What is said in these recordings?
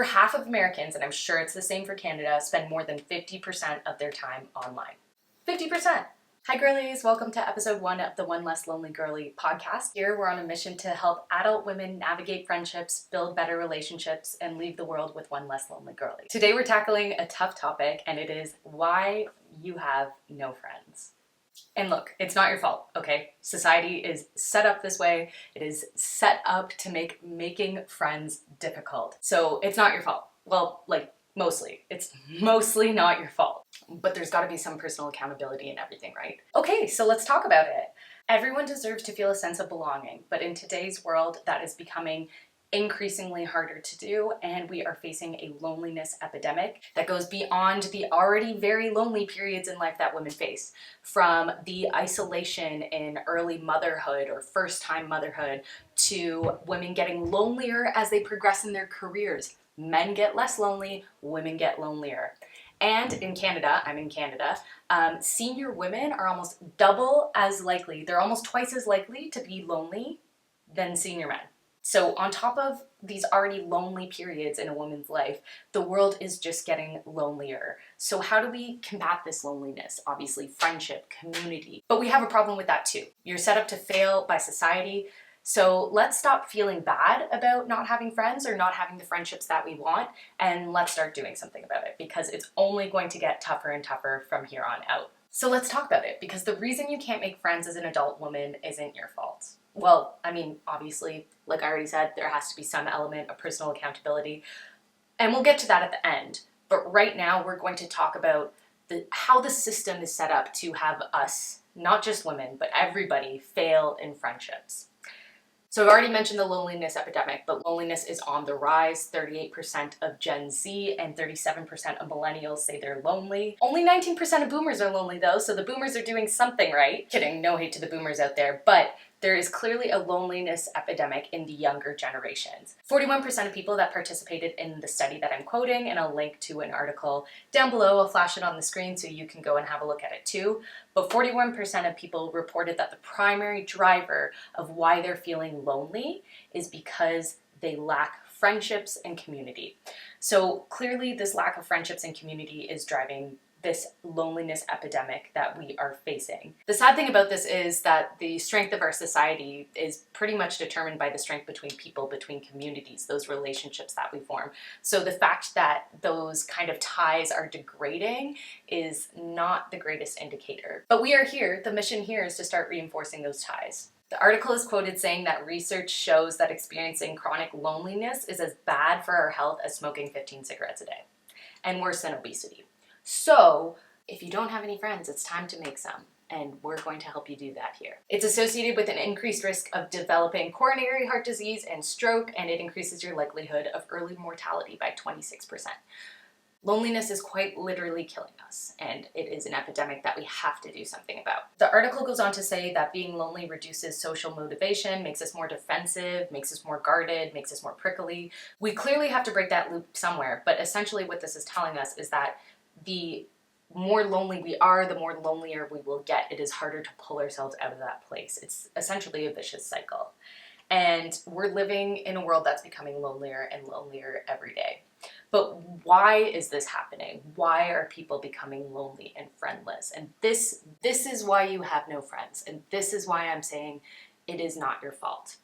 Over half of Americans, and I'm sure it's the same for Canada, spend more than 50% of their time online. 50%! Hi girlies, welcome to episode 1 of the One Less Lonely Girly podcast. Here we're on a mission to help adult women navigate friendships, build better relationships, and leave the world with one less lonely girly. Today we're tackling a tough topic, and it is why you have no friends. And look, it's not your fault, okay? Society is set up this way. It is set up to make making friends difficult. So it's not your fault. Well, mostly. It's mostly not your fault. But there's gotta be some personal accountability in everything, right? Okay, so let's talk about it. Everyone deserves to feel a sense of belonging, but in today's world, that is becoming increasingly harder to do, and we are facing a loneliness epidemic that goes beyond the already very lonely periods in life that women face, from the isolation in early motherhood or first-time motherhood to women getting lonelier as they progress in their careers. Men get less lonely, women get lonelier. And in Canada, I'm in Canada, senior women are almost double as likely, they're almost twice as likely to be lonely than senior men. So on top of these already lonely periods in a woman's life, the world is just getting lonelier. So how do we combat this loneliness? Obviously, friendship, community. But we have a problem with that too. You're set up to fail by society. So let's stop feeling bad about not having friends or not having the friendships that we want, and let's start doing something about it, because it's only going to get tougher and tougher from here on out. So let's talk about it, because the reason you can't make friends as an adult woman isn't your fault. Well, I mean, obviously, like I already said, there has to be some element of personal accountability, and we'll get to that at the end. But right now, we're going to talk about how the system is set up to have us, not just women, but everybody, fail in friendships. So I've already mentioned the loneliness epidemic, but loneliness is on the rise. 38% of Gen Z and 37% of millennials say they're lonely. Only 19% of boomers are lonely though, so the boomers are doing something right. Kidding, no hate to the boomers out there, but there is clearly a loneliness epidemic in the younger generations. 41% of people that participated in the study that I'm quoting, and I'll link to an article down below, I'll flash it on the screen so you can go and have a look at it too, but 41% of people reported that the primary driver of why they're feeling lonely is because they lack friendships and community. So clearly this lack of friendships and community is driving this loneliness epidemic that we are facing. The sad thing about this is that the strength of our society is pretty much determined by the strength between people, between communities, those relationships that we form. So the fact that those kind of ties are degrading is not the greatest indicator. But we are here, the mission here is to start reinforcing those ties. The article is quoted saying that research shows that experiencing chronic loneliness is as bad for our health as smoking 15 cigarettes a day, and worse than obesity. So, if you don't have any friends, it's time to make some, and we're going to help you do that here. It's associated with an increased risk of developing coronary heart disease and stroke, and it increases your likelihood of early mortality by 26%. Loneliness is quite literally killing us, and it is an epidemic that we have to do something about. The article goes on to say that being lonely reduces social motivation, makes us more defensive, makes us more guarded, makes us more prickly. We clearly have to break that loop somewhere, but essentially what this is telling us is that the more lonely we are, the more lonelier we will get. It is harder to pull ourselves out of that place. It's essentially a vicious cycle. And we're living in a world that's becoming lonelier and lonelier every day. But why is this happening? Why are people becoming lonely and friendless? And this is why you have no friends. And this is why I'm saying it is not your fault.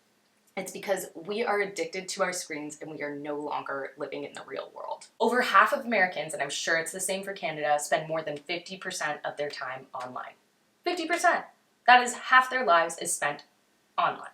It's because we are addicted to our screens and we are no longer living in the real world. Over half of Americans, and I'm sure it's the same for Canada, spend more than 50% of their time online. 50%! That is half their lives is spent online.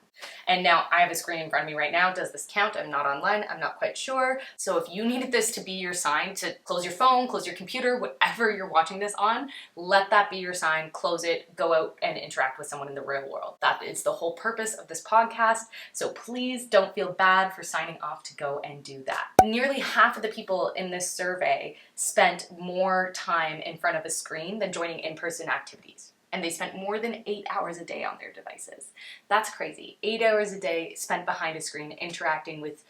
And now I have a screen in front of me right now. Does this count? I'm not online. I'm not quite sure. So if you needed this to be your sign to close your phone, close your computer, whatever you're watching this on, let that be your sign. Close it. Go out and interact with someone in the real world. That is the whole purpose of this podcast. So please don't feel bad for signing off to go and do that. Nearly half of the people in this survey spent more time in front of a screen than joining in-person activities. And they spent more than 8 hours a day on their devices. That's crazy. 8 hours a day spent behind a screen interacting with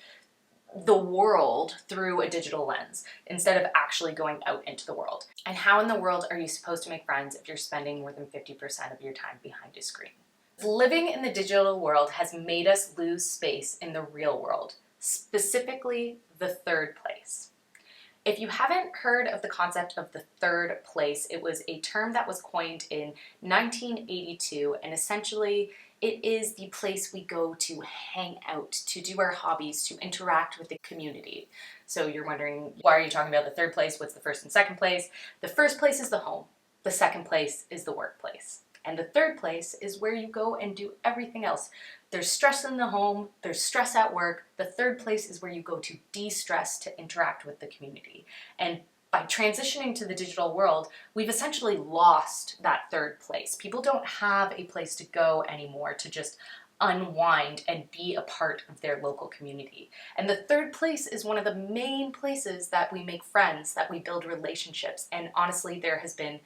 the world through a digital lens instead of actually going out into the world. And how in the world are you supposed to make friends if you're spending more than 50% of your time behind a screen? Living in the digital world has made us lose space in the real world. specifically the third place. If you haven't heard of the concept of the third place, it was a term that was coined in 1982, and essentially it is the place we go to hang out, to do our hobbies, to interact with the community. So you're wondering, why are you talking about the third place? What's the first and second place? The first place is the home. The second place is the workplace. And the third place is where you go and do everything else. There's stress in the home, there's stress at work. The third place is where you go to de-stress, to interact with the community. And by transitioning to the digital world, we've essentially lost that third place. People don't have a place to go anymore to just unwind and be a part of their local community. And the third place is one of the main places that we make friends, that we build relationships. And honestly, there has been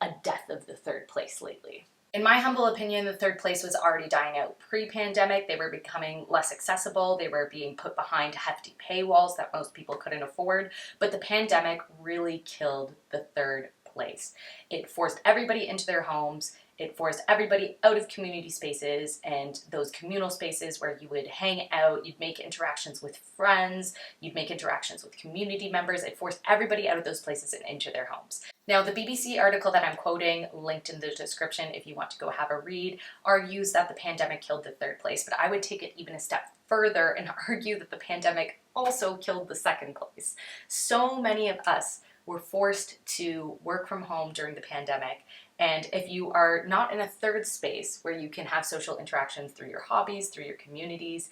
a death of the third place lately. In my humble opinion, the third place was already dying out pre-pandemic. They were becoming less accessible. They were being put behind hefty paywalls that most people couldn't afford. But the pandemic really killed the third place. It forced everybody into their homes. It forced everybody out of community spaces and those communal spaces where you would hang out, you'd make interactions with friends, you'd make interactions with community members. It forced everybody out of those places and into their homes. Now, the BBC article that I'm quoting, linked in the description if you want to go have a read, argues that the pandemic killed the third place, but I would take it even a step further and argue that the pandemic also killed the second place. So many of us were forced to work from home during the pandemic. And if you are not in a third space where you can have social interactions through your hobbies, through your communities,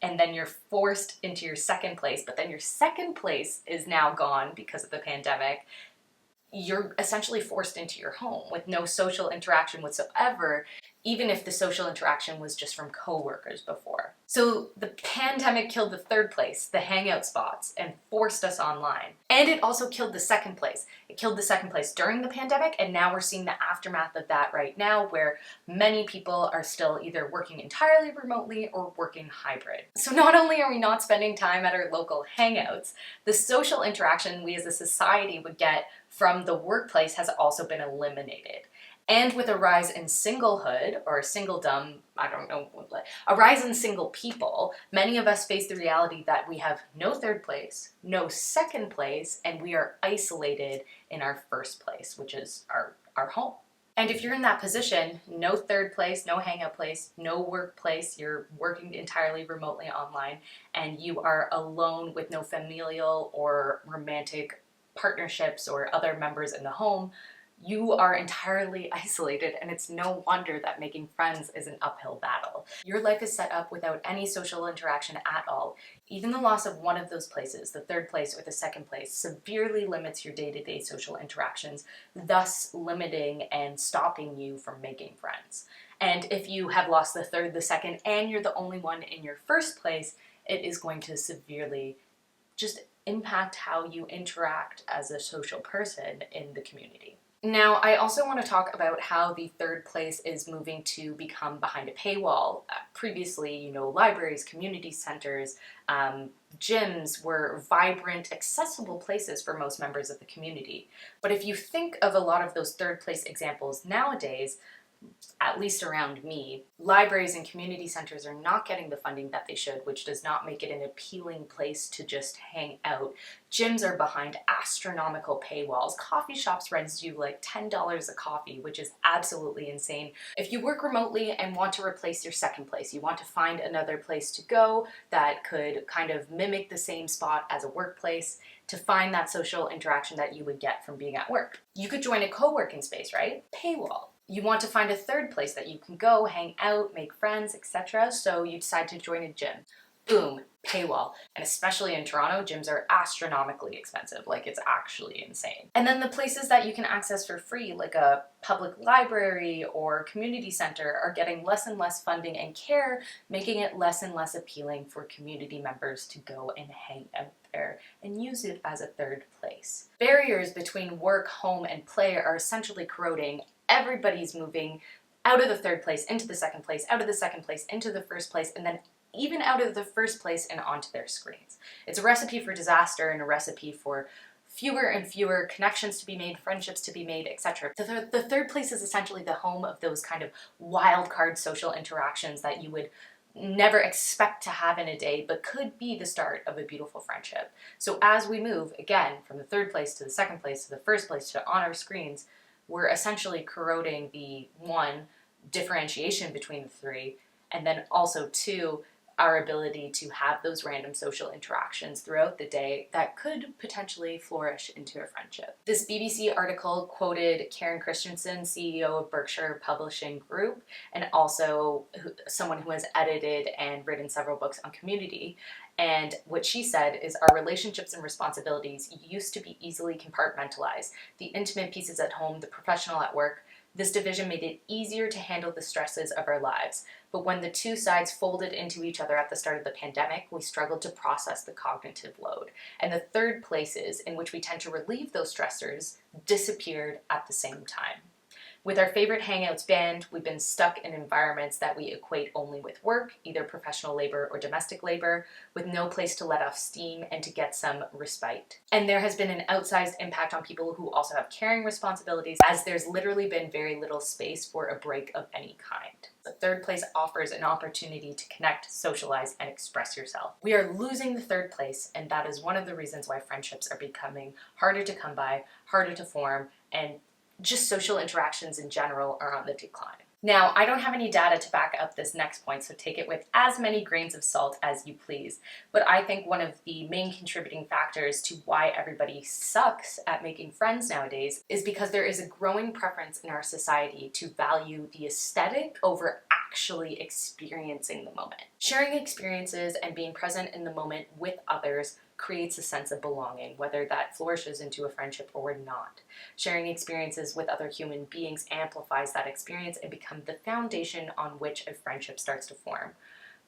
and then you're forced into your second place, but then your second place is now gone because of the pandemic, you're essentially forced into your home with no social interaction whatsoever, even if the social interaction was just from coworkers before. So the pandemic killed the third place, the hangout spots, and forced us online. And it also killed the second place. It killed the second place during the pandemic, and now we're seeing the aftermath of that right now, where many people are still either working entirely remotely or working hybrid. So not only are we not spending time at our local hangouts, the social interaction we as a society would get from the workplace has also been eliminated. And with a rise in singlehood, or singledom, a rise in single people, many of us face the reality that we have no third place, no second place, and we are isolated in our first place, which is our home. And if you're in that position, no third place, no hangout place, no workplace, you're working entirely remotely online, and you are alone with no familial or romantic partnerships or other members in the home, you are entirely isolated, and it's no wonder that making friends is an uphill battle. Your life is set up without any social interaction at all. Even the loss of one of those places, the third place or the second place, severely limits your day-to-day social interactions, thus limiting and stopping you from making friends. And if you have lost the third, the second, and you're the only one in your first place, it is going to severely just impact how you interact as a social person in the community. Now, I also want to talk about how the third place is moving to become behind a paywall. Previously, libraries, community centers, gyms were vibrant, accessible places for most members of the community. But if you think of a lot of those third place examples nowadays, at least around me, libraries and community centers are not getting the funding that they should, which does not make it an appealing place to just hang out. Gyms are behind astronomical paywalls. Coffee shops rent you like $10 a coffee, which is absolutely insane. If you work remotely and want to replace your second place, you want to find another place to go that could kind of mimic the same spot as a workplace, to find that social interaction that you would get from being at work. You could join a co-working space, right? Paywall. You want to find a third place that you can go, hang out, make friends, etc. So you decide to join a gym. Boom, paywall. And especially in Toronto, gyms are astronomically expensive. Like, it's actually insane. And then the places that you can access for free, like a public library or community center, are getting less and less funding and care, making it less and less appealing for community members to go and hang out there and use it as a third place. Barriers between work, home, and play are essentially corroding. Everybody's moving out of the third place into the second place, out of the second place into the first place, and then even out of the first place and onto their screens. It's a recipe for disaster and a recipe for fewer and fewer connections to be made, friendships to be made, etc. The third place is essentially the home of those kind of wild card social interactions that you would never expect to have in a day, but could be the start of a beautiful friendship. So as we move, again, from the third place to the second place to the first place to on our screens, we're essentially corroding the one, differentiation between the three, and then also two, our ability to have those random social interactions throughout the day that could potentially flourish into a friendship. This BBC article quoted Karen Christensen, CEO of Berkshire Publishing Group, and also someone who has edited and written several books on community. And what she said is, our relationships and responsibilities used to be easily compartmentalized. The intimate pieces at home, the professional at work. This division made it easier to handle the stresses of our lives. But when the two sides folded into each other at the start of the pandemic, we struggled to process the cognitive load. And the third places in which we tend to relieve those stressors disappeared at the same time. With our favorite hangouts banned, we've been stuck in environments that we equate only with work, either professional labor or domestic labor, with no place to let off steam and to get some respite. And there has been an outsized impact on people who also have caring responsibilities, as there's literally been very little space for a break of any kind. The third place offers an opportunity to connect, socialize, and express yourself. We are losing the third place, and that is one of the reasons why friendships are becoming harder to come by, harder to form, and just social interactions in general are on the decline. Now, I don't have any data to back up this next point, so take it with as many grains of salt as you please. But I think one of the main contributing factors to why everybody sucks at making friends nowadays is because there is a growing preference in our society to value the aesthetic over actually experiencing the moment. Sharing experiences and being present in the moment with others creates a sense of belonging, whether that flourishes into a friendship or not. Sharing experiences with other human beings amplifies that experience and becomes the foundation on which a friendship starts to form.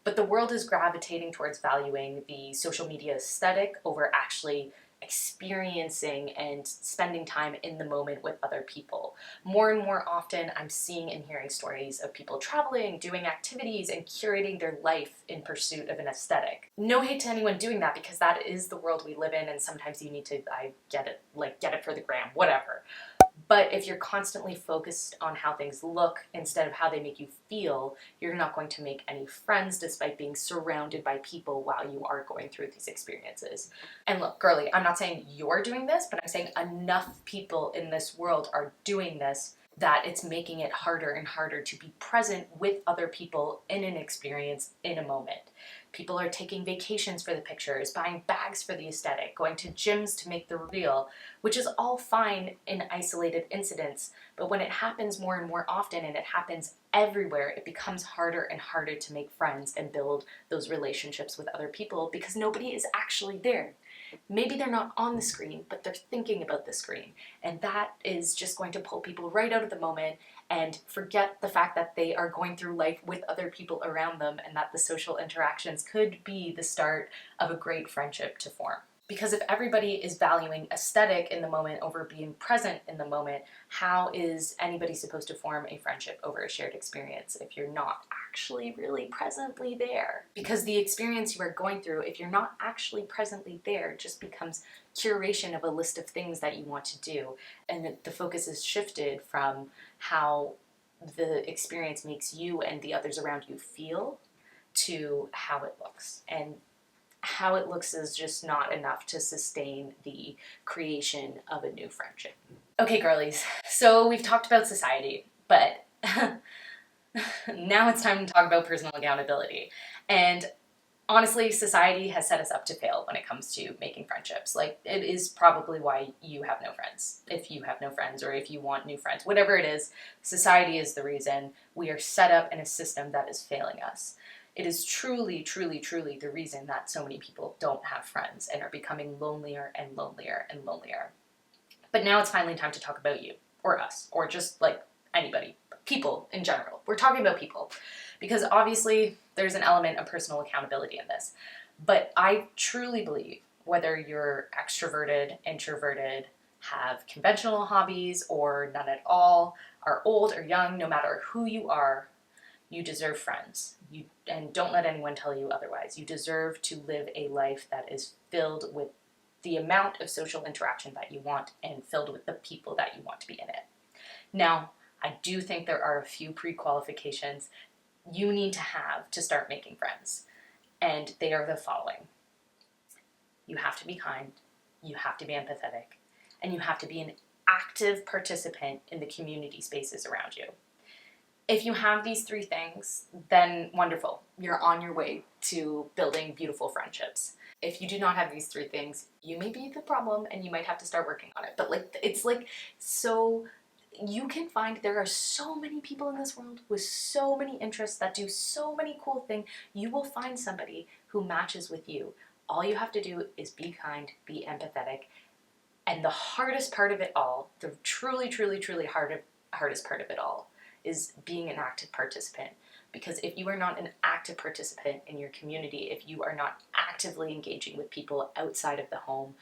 But the world is gravitating towards valuing the social media aesthetic over actually experiencing and spending time in the moment with other people. More and more often, I'm seeing and hearing stories of people traveling, doing activities, and curating their life in pursuit of an aesthetic. No hate to anyone doing that, because that is the world we live in, and sometimes you need to, I get it for the gram, whatever. But if you're constantly focused on how things look instead of how they make you feel, you're not going to make any friends despite being surrounded by people while you are going through these experiences. And look, girly, I'm not saying you're doing this, but I'm saying enough people in this world are doing this that it's making it harder and harder to be present with other people in an experience in a moment. People are taking vacations for the pictures, buying bags for the aesthetic, going to gyms to make the reel, which is all fine in isolated incidents, but when it happens more and more often and it happens everywhere, it becomes harder and harder to make friends and build those relationships with other people because nobody is actually there. Maybe they're not on the screen, but they're thinking about the screen. And that is just going to pull people right out of the moment and forget the fact that they are going through life with other people around them and that the social interactions could be the start of a great friendship to form. Because if everybody is valuing aesthetic in the moment over being present in the moment, how is anybody supposed to form a friendship over a shared experience if you're not actually really presently there? Because the experience you are going through, if you're not actually presently there, just becomes curation of a list of things that you want to do. And the focus is shifted from how the experience makes you and the others around you feel to how it looks. And how it looks is just not enough to sustain the creation of a new friendship. Okay, girlies, so we've talked about society, but now it's time to talk about personal accountability. And honestly, society has set us up to fail when it comes to making friendships. Like, it is probably why you have no friends. If you have no friends or if you want new friends, whatever it is, society is the reason. We are set up in a system that is failing us. It is truly, truly, truly the reason that so many people don't have friends and are becoming lonelier and lonelier and lonelier. But now it's finally time to talk about you, or us, or just like anybody, people in general. We're talking about people because obviously there's an element of personal accountability in this. But I truly believe whether you're extroverted, introverted, have conventional hobbies or none at all, are old or young, no matter who you are, you deserve friends. And don't let anyone tell you otherwise. You deserve to live a life that is filled with the amount of social interaction that you want and filled with the people that you want to be in it. Now, I do think there are a few pre-qualifications you need to have to start making friends. And they are the following. You have to be kind, you have to be empathetic, and you have to be an active participant in the community spaces around you. If you have these three things, then wonderful. You're on your way to building beautiful friendships. If you do not have these three things, you may be the problem and you might have to start working on it. But so you can find there are so many people in this world with so many interests that do so many cool things. You will find somebody who matches with you. All you have to do is be kind, be empathetic. And the hardest part of it all, the truly hardest part of it all, is being an active participant. Because if you are not an active participant in your community, if you are not actively engaging with people outside of the home,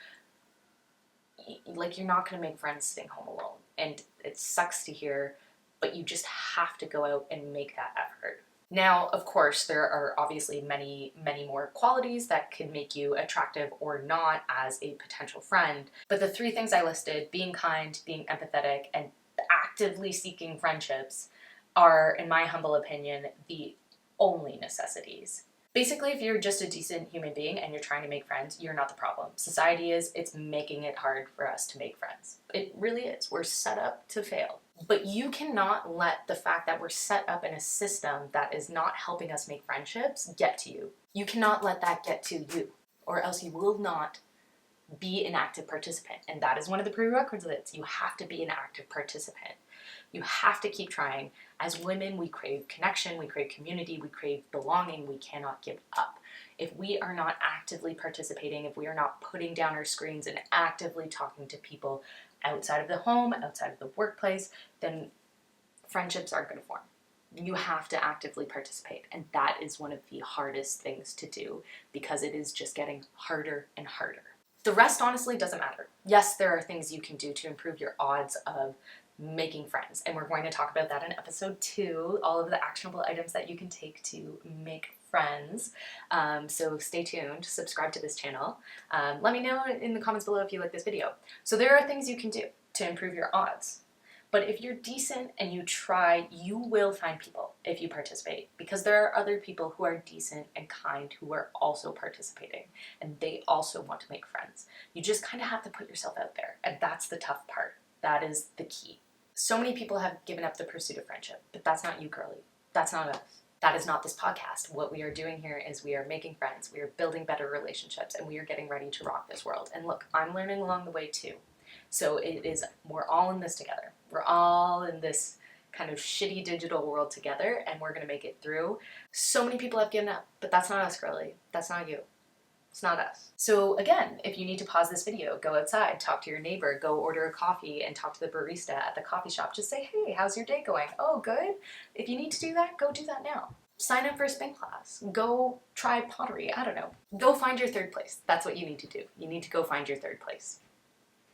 you're not going to make friends sitting home alone. And it sucks to hear, but you just have to go out and make that effort. Now, of course, there are obviously many more qualities that can make you attractive or not as a potential friend. But the three things I listed, being kind, being empathetic, and actively seeking friendships, are, in my humble opinion, the only necessities. Basically, if you're just a decent human being and you're trying to make friends, you're not the problem. Society it's making it hard for us to make friends. It really is. We're set up to fail. But you cannot let the fact that we're set up in a system that is not helping us make friendships get to you. You cannot let that get to you, or else you will not be an active participant. And that is one of the prerequisites. You have to be an active participant. You have to keep trying. As women, we crave connection, we crave community, we crave belonging. We cannot give up. If we are not actively participating, if we are not putting down our screens and actively talking to people outside of the home, outside of the workplace, then friendships aren't going to form. You have to actively participate, and that is one of the hardest things to do because it is just getting harder and harder. The rest honestly doesn't matter. Yes, there are things you can do to improve your odds of making friends, and we're going to talk about that in episode 2, all of the actionable items that you can take to make friends. So stay tuned, subscribe to this channel. Let me know in the comments below if you like this video. So there are things you can do to improve your odds. But if you're decent and you try, you will find people if you participate, because there are other people who are decent and kind who are also participating, and they also want to make friends. You just kind of have to put yourself out there, and that's the tough part. That is the key. So many people have given up the pursuit of friendship, but that's not you, girly. That's not us. That is not this podcast. What we are doing here is we are making friends, we are building better relationships, and we are getting ready to rock this world. And look, I'm learning along the way too. So we're all in this together. We're all in this kind of shitty digital world together, and we're going to make it through. So many people have given up, but that's not us, girly. That's not you. It's not us. So again, if you need to pause this video, go outside, talk to your neighbor, go order a coffee and talk to the barista at the coffee shop. Just say, hey, how's your day going? Oh, good. If you need to do that, go do that now. Sign up for a spin class. Go try pottery. I don't know. Go find your third place. That's what you need to do. You need to go find your third place.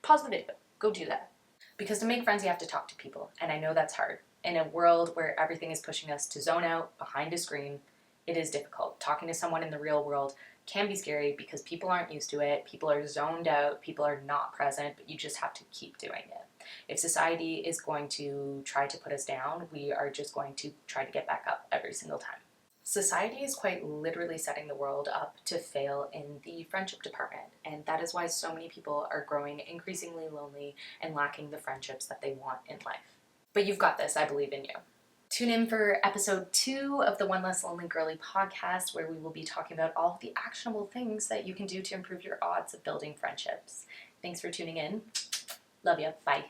Pause the video. Go do that. Because to make friends, you have to talk to people. And I know that's hard. In a world where everything is pushing us to zone out behind a screen, it is difficult. Talking to someone in the real world can be scary because people aren't used to it. People are zoned out. People are not present, but you just have to keep doing it. If society is going to try to put us down, we are just going to try to get back up every single time. Society is quite literally setting the world up to fail in the friendship department, and that is why so many people are growing increasingly lonely and lacking the friendships that they want in life. But you've got this. I believe in you. Tune in for episode 2 of the One Less Lonely Girly podcast, where we will be talking about all of the actionable things that you can do to improve your odds of building friendships. Thanks for tuning in. Love you. Bye.